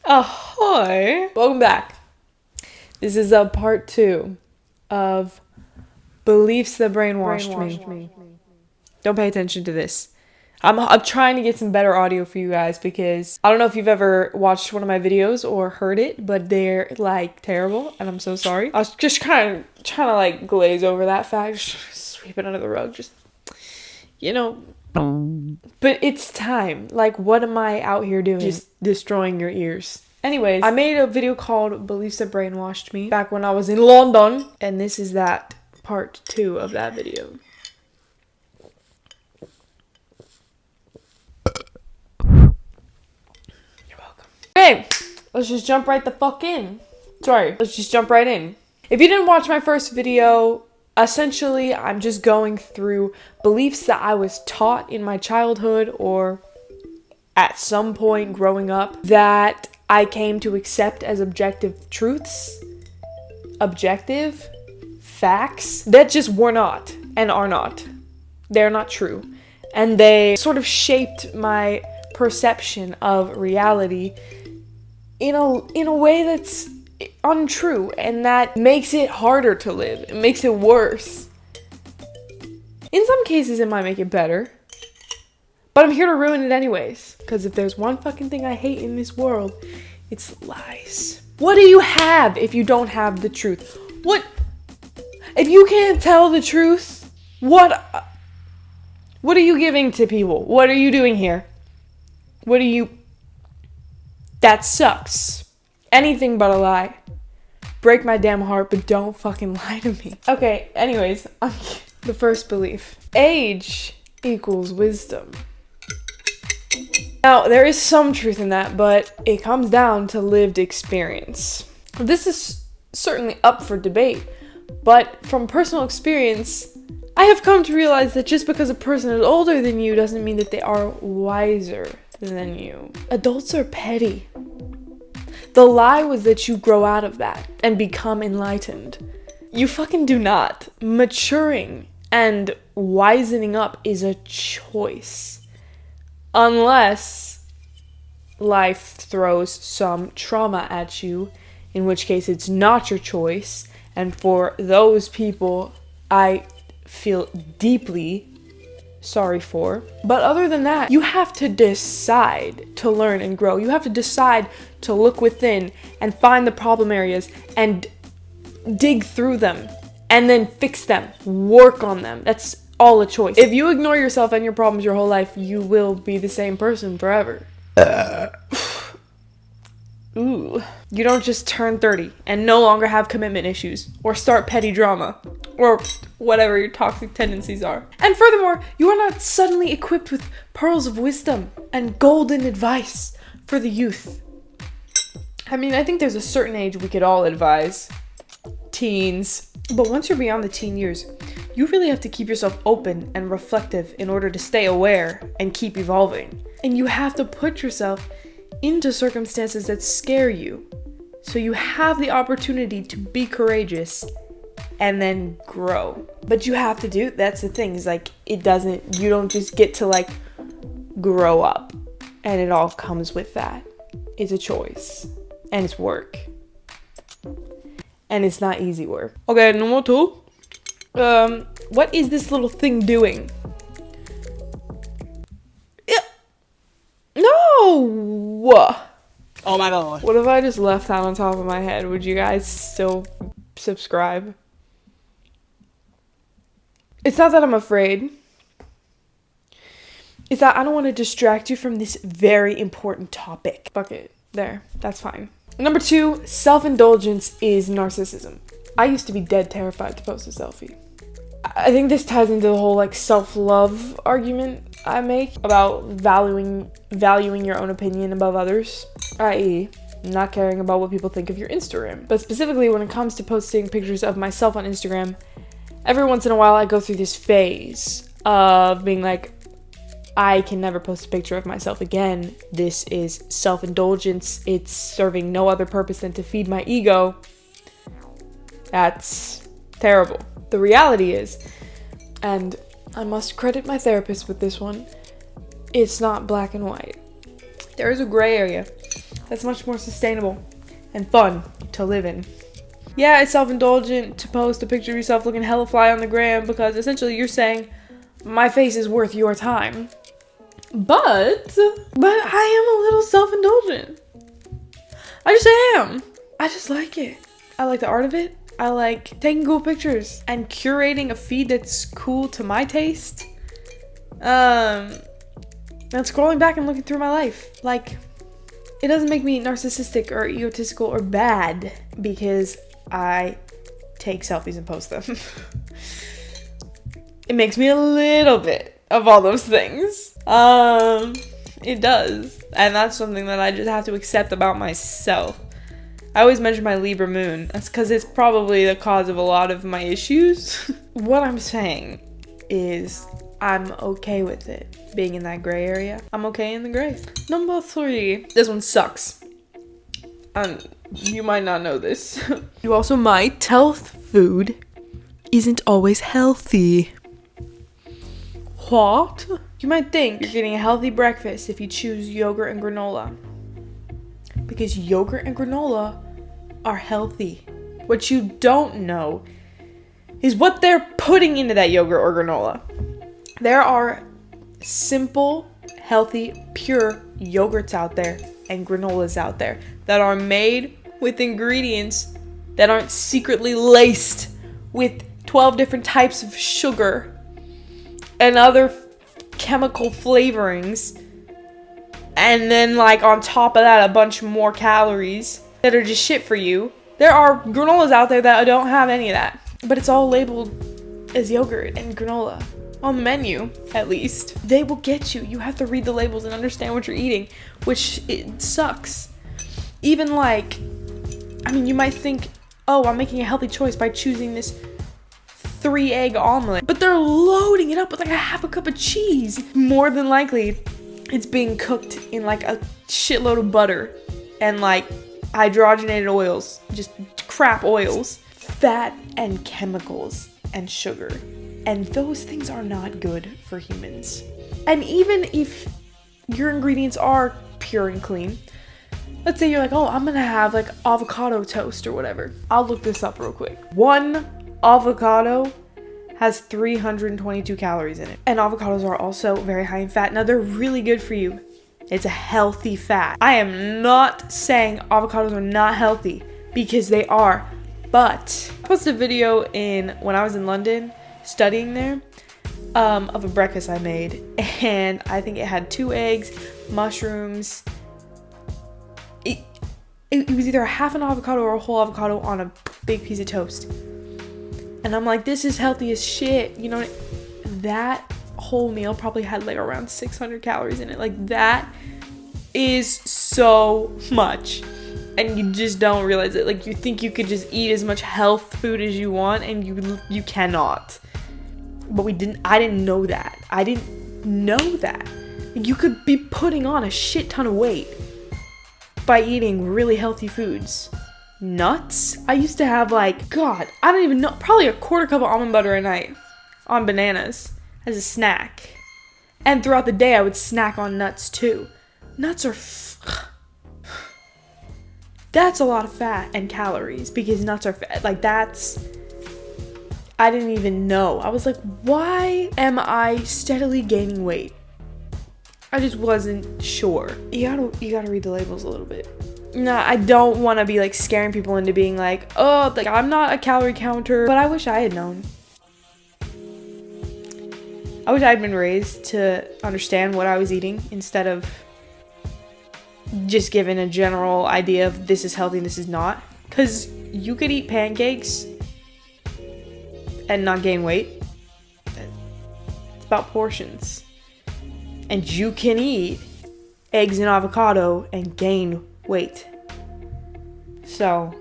Ahoy! Welcome back. This is a part 2 of beliefs that brainwashed me. Don't pay attention to this. I'm trying to get some better audio for you guys because I don't know if you've ever watched one of my videos or heard it, but they're like terrible and I'm so sorry. I was just kind of trying to like glaze over that fact, just sweep it under the rug, just, you know. But it's time. Like, what am I out here doing? Just destroying your ears. Anyways, I made a video called Beliefs That Brainwashed Me back when I was in London, and this is that part 2 of that video. You're welcome. Okay, let's just jump right the fuck in. Let's just jump right in. If you didn't watch my first video, essentially, I'm just going through beliefs that I was taught in my childhood or at some point growing up that I came to accept as objective truths, objective facts that just were not and are not. They're not true. And they sort of shaped my perception of reality in a way that's untrue, and that makes it harder to live. It makes it worse. In some cases, it might make it better. But I'm here to ruin it anyways. Because if there's one fucking thing I hate in this world, it's lies. What do you have if you don't have the truth? What? If you can't tell the truth, what are you giving to people? What are you doing here? That sucks. Anything but a lie. Break my damn heart, but don't fucking lie to me. Okay, anyways, the first belief. Age equals wisdom. Now, there is some truth in that, but it comes down to lived experience. This is certainly up for debate, but from personal experience, I have come to realize that just because a person is older than you doesn't mean that they are wiser than you. Adults are petty. The lie was that you grow out of that and become enlightened. You fucking do not. Maturing and wisening up is a choice. Unless life throws some trauma at you, in which case it's not your choice. And for those people, I feel deeply sorry for. But other than that, you have to decide to learn and grow. You have to decide to look within and find the problem areas and dig through them and then fix them, work on them. That's all a choice. If you ignore yourself and your problems your whole life, you will be the same person forever. Ooh. You don't just turn 30 and no longer have commitment issues or start petty drama or whatever your toxic tendencies are. And furthermore, you are not suddenly equipped with pearls of wisdom and golden advice for the youth. I mean, I think there's a certain age we could all advise. Teens. But once you're beyond the teen years, you really have to keep yourself open and reflective in order to stay aware and keep evolving. And you have to put yourself into circumstances that scare you. So you have the opportunity to be courageous and then grow. But you have to do, that's the thing, is like, you don't just get to like grow up and it all comes with that. It's a choice and it's work. And it's not easy work. Okay, number 2. What is this little thing doing? Yeah. No! Oh my god. What if I just left that on top of my head? Would you guys still subscribe? It's not that I'm afraid. It's that I don't want to distract you from this very important topic. Fuck it. There. That's fine. Number 2, self-indulgence is narcissism. I used to be dead terrified to post a selfie. I think this ties into the whole like self-love argument I make about valuing your own opinion above others, i.e. not caring about what people think of your Instagram. But specifically when it comes to posting pictures of myself on Instagram, every once in a while I go through this phase of being like, I can never post a picture of myself again. This is self-indulgence. It's serving no other purpose than to feed my ego. That's terrible. The reality is, and I must credit my therapist with this one, it's not black and white. There is a gray area. that's much more sustainable and fun to live in. Yeah, it's self-indulgent to post a picture of yourself looking hella fly on the gram because essentially you're saying, my face is worth your time. But I am a little self-indulgent. I just am. I just like it. I like the art of it. I like taking cool pictures and curating a feed that's cool to my taste. And scrolling back and looking through my life. Like, it doesn't make me narcissistic or egotistical or bad because I take selfies and post them. It makes me a little bit of all those things. It does. And that's something that I just have to accept about myself. I always mention my Libra moon. That's because it's probably the cause of a lot of my issues. What I'm saying is I'm okay with it being in that gray area. I'm okay in the gray. Number 3. This one sucks. You might not know this. You also might. Health food isn't always healthy. What? You might think you're getting a healthy breakfast if you choose yogurt and granola. Because yogurt and granola are healthy. What you don't know is what they're putting into that yogurt or granola. There are simple, healthy, pure yogurts out there and granolas out there that are made with ingredients that aren't secretly laced with 12 different types of sugar and other chemical flavorings, and then like on top of that a bunch more calories that are just shit for you. There are granolas out there that don't have any of that, but it's all labeled as yogurt and granola on the menu. At least they will get you. You have to read the labels and understand what you're eating, which it sucks. Even like, I mean, you might think, oh, I'm making a healthy choice by choosing this 3-egg omelet, but they're loading it up with like a half a cup of cheese. More than likely it's being cooked in like a shitload of butter and like hydrogenated oils, just crap oils, fat and chemicals and sugar, and those things are not good for humans. And even if your ingredients are pure and clean, let's say you're like, oh, I'm gonna have like avocado toast or whatever. I'll look this up real quick. One avocado has 322 calories in it. And avocados are also very high in fat. Now, they're really good for you. It's a healthy fat. I am not saying avocados are not healthy, because they are. But I posted a video when I was in London studying there of a breakfast I made. And I think it had 2 eggs, mushrooms. It was either a half an avocado or a whole avocado on a big piece of toast. And I'm like, this is healthy as shit. You know, that whole meal probably had like around 600 calories in it. Like, that is so much. And you just don't realize it. Like, you think you could just eat as much health food as you want, and you cannot. But I didn't know that. I didn't know that. You could be putting on a shit ton of weight by eating really healthy foods. Nuts. I used to have like, God, I don't even know, probably a quarter cup of almond butter a night on bananas as a snack. And throughout the day, I would snack on nuts too. Nuts are, that's a lot of fat and calories, because nuts are fat. Like, I didn't even know. I was like, why am I steadily gaining weight? I just wasn't sure. You gotta read the labels a little bit. No, I don't want to be like scaring people into being like, oh, like I'm not a calorie counter. But I wish I had known. I wish I had been raised to understand what I was eating instead of just given a general idea of this is healthy and this is not. Because you could eat pancakes and not gain weight. It's about portions. And you can eat eggs and avocado and gain weight. So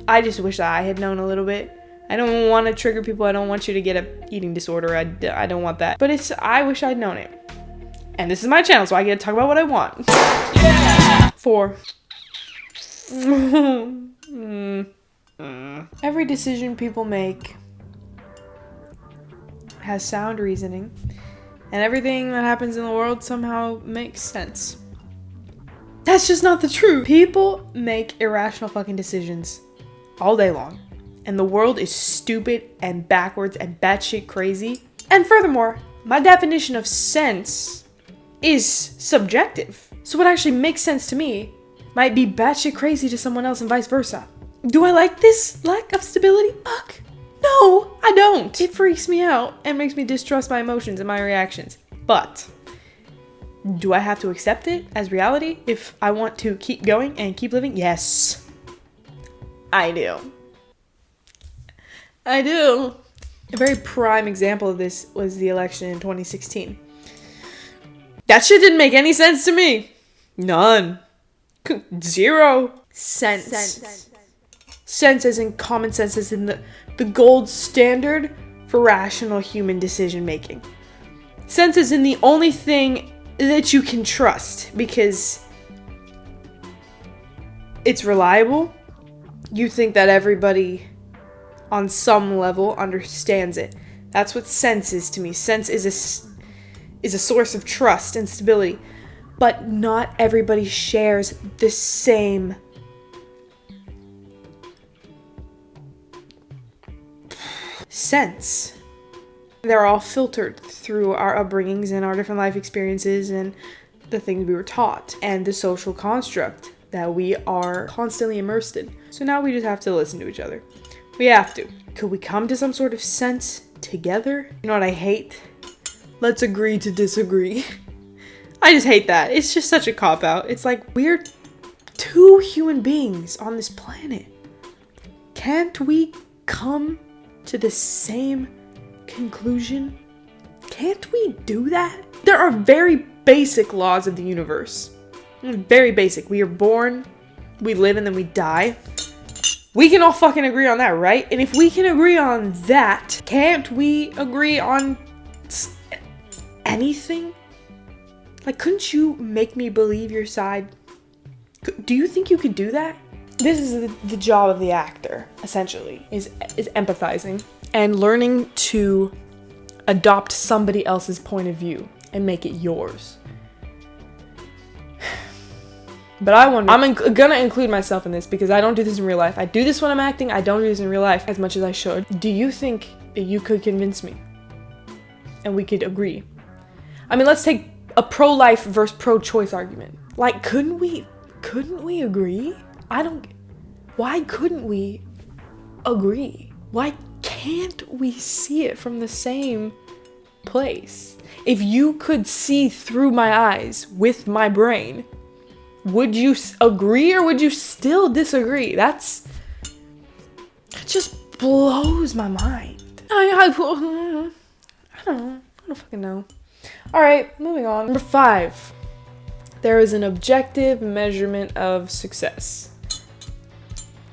I just wish that I had known a little bit. I don't want to trigger people. I don't want you to get a eating disorder. I don't want that. But I wish I'd known it. And this is my channel, so I get to talk about what I want. Yeah! 4. Every decision people make has sound reasoning, and everything that happens in the world somehow makes sense. That's just not the truth. People make irrational fucking decisions all day long. And the world is stupid and backwards and batshit crazy. And furthermore, my definition of sense is subjective. So what actually makes sense to me might be batshit crazy to someone else and vice versa. Do I like this lack of stability? Fuck. No, I don't. It freaks me out and makes me distrust my emotions and my reactions. But do I have to accept it as reality if I want to keep going and keep living? Yes, I do. I do. A very prime example of this was the election in 2016. That shit didn't make any sense to me. None. Zero. Sense. Sense as in common sense, as in the gold standard for rational human decision making. Sense is in the only thing that you can trust because it's reliable. You think that everybody on some level understands it. That's what sense is to me. Sense is a source of trust and stability. But not everybody shares the same sense. They're all filtered through our upbringings and our different life experiences and the things we were taught and the social construct that we are constantly immersed in. So now we just have to listen to each other. We have to. Could we come to some sort of sense together? You know what I hate? Let's agree to disagree. I just hate that. It's just such a cop-out. It's like we're two human beings on this planet. Can't we come to the same conclusion? Can't we do that? There are very basic laws of the universe. Very basic. We are born, we live, and then we die. We can all fucking agree on that, right? And if we can agree on that, can't we agree on anything? Like, couldn't you make me believe your side? Do you think you could do that? This is the job of the actor, essentially, is empathizing and learning to adopt somebody else's point of view and make it yours. But I wonder, I'm gonna include myself in this because I don't do this in real life. I do this when I'm acting. I don't do this in real life as much as I should. Do you think that you could convince me and we could agree? I mean, let's take a pro-life versus pro-choice argument. Like, couldn't we agree? Why couldn't we agree? Why can't we see it from the same place? If you could see through my eyes with my brain, would you agree or would you still disagree? That just blows my mind. I don't fucking know. All right, moving on. Number 5. There is an objective measurement of success.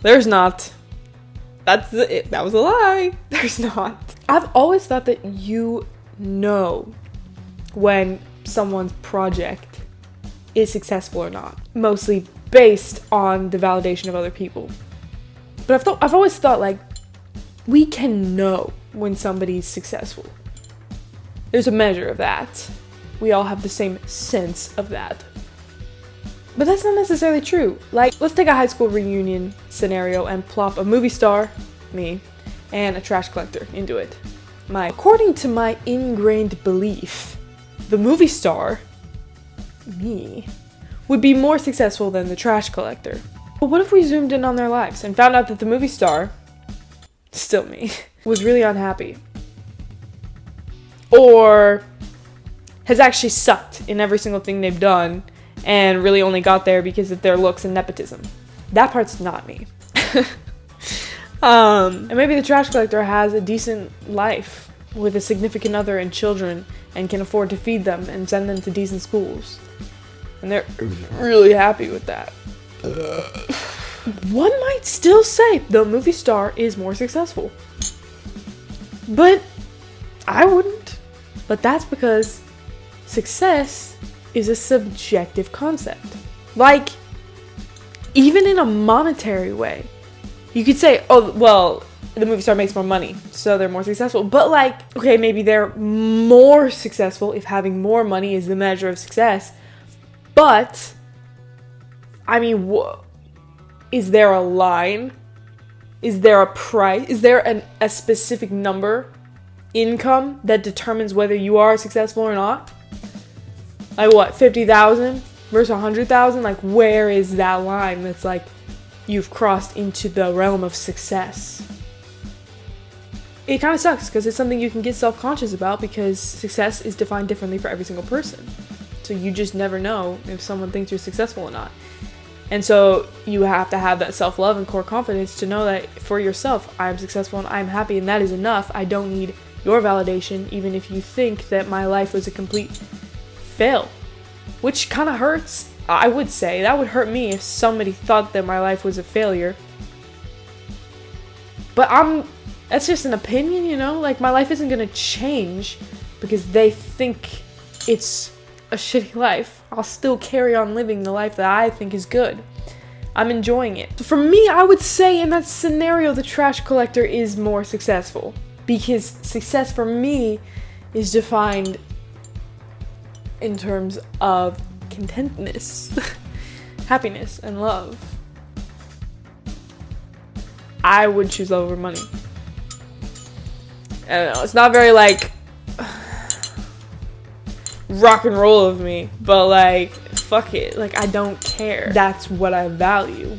There's not. That was a lie. There's not. I've always thought that you know when someone's project is successful or not, mostly based on the validation of other people. But I've always thought, like, we can know when somebody's successful. There's a measure of that. We all have the same sense of that. But that's not necessarily true. Like, let's take a high school reunion scenario and plop a movie star, me, and a trash collector into it. According to my ingrained belief, the movie star, me, would be more successful than the trash collector. But what if we zoomed in on their lives and found out that the movie star, still me, was really unhappy? Or has actually sucked in every single thing they've done and really only got there because of their looks and nepotism. That part's not me. And maybe the trash collector has a decent life with a significant other and children and can afford to feed them and send them to decent schools. And they're really happy with that. One might still say the movie star is more successful. But I wouldn't. But that's because success is a subjective concept. Like, even in a monetary way, you could say, oh, well, the movie star makes more money, so they're more successful. But like, okay, maybe they're more successful if having more money is the measure of success. But I mean, is there a line? Is there a price? Is there a specific number, income, that determines whether you are successful or not? Like what, 50,000 versus 100,000? Like, where is that line that's like you've crossed into the realm of success? It kind of sucks because it's something you can get self-conscious about, because success is defined differently for every single person. So you just never know if someone thinks you're successful or not. And so you have to have that self-love and core confidence to know that for yourself, I'm successful and I'm happy, and that is enough. I don't need your validation, even if you think that my life was a complete fail, which kind of hurts. I would say that would hurt me if somebody thought that my life was a failure. But that's just an opinion, you know? Like, my life isn't gonna change because they think it's a shitty life. I'll still carry on living the life that I think is good. I'm enjoying it. So for me, I would say in that scenario, the trash collector is more successful, because success for me is defined in terms of contentness, happiness, and love. I would choose love over money. I don't know, it's not very like rock and roll of me, but like, fuck it, like, I don't care. That's what I value.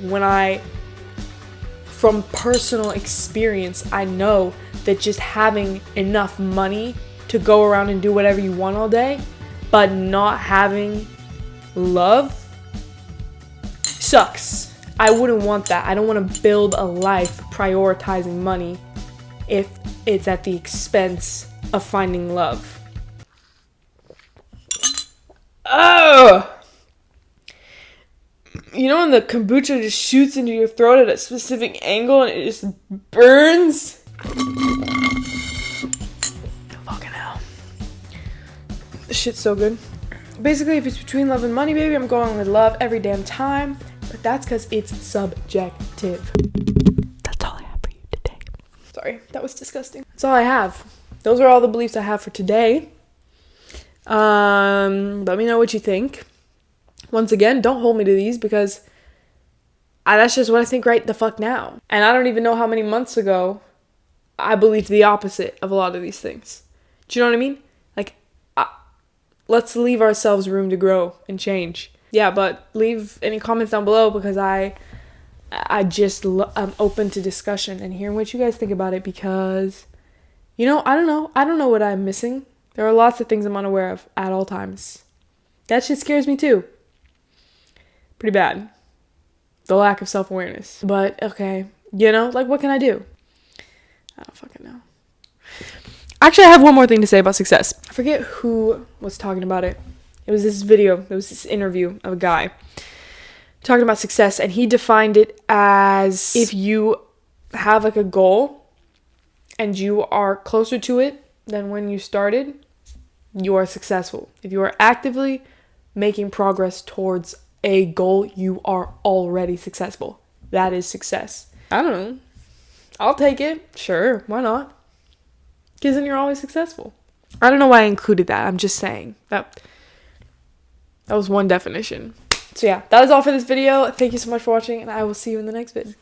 From personal experience, I know that just having enough money to go around and do whatever you want all day, but not having love, sucks. I wouldn't want that. I don't want to build a life prioritizing money if it's at the expense of finding love. Oh! You know when the kombucha just shoots into your throat at a specific angle and it just burns? Fucking hell. This shit's so good. Basically, if it's between love and money, baby, I'm going with love every damn time. But that's because it's subjective. That's all I have for you today. Sorry, that was disgusting. That's all I have. Those are all the beliefs I have for today. Let me know what you think. Once again, don't hold me to these, because that's just what I think right the fuck now. And I don't even know how many months ago I believed the opposite of a lot of these things. Do you know what I mean? Like, let's leave ourselves room to grow and change. Yeah, but leave any comments down below, because I'm open to discussion and hearing what you guys think about it, because, you know, I don't know what I'm missing. There are lots of things I'm unaware of at all times. That shit scares me too. Pretty bad. The lack of self-awareness. But, okay, you know, like, what can I do? I don't fucking know. Actually, I have one more thing to say about success. I forget who was talking about it. It was this interview of a guy talking about success, and he defined it as if you have like a goal and you are closer to it than when you started, you are successful. If you are actively making progress towards a goal, you are already successful. That is success. I don't know. I'll take it. Sure, why not? Because then you're always successful. I don't know why I included that. I'm just saying. That was one definition. So yeah, that is all for this video. Thank you so much for watching, and I will see you in the next vid.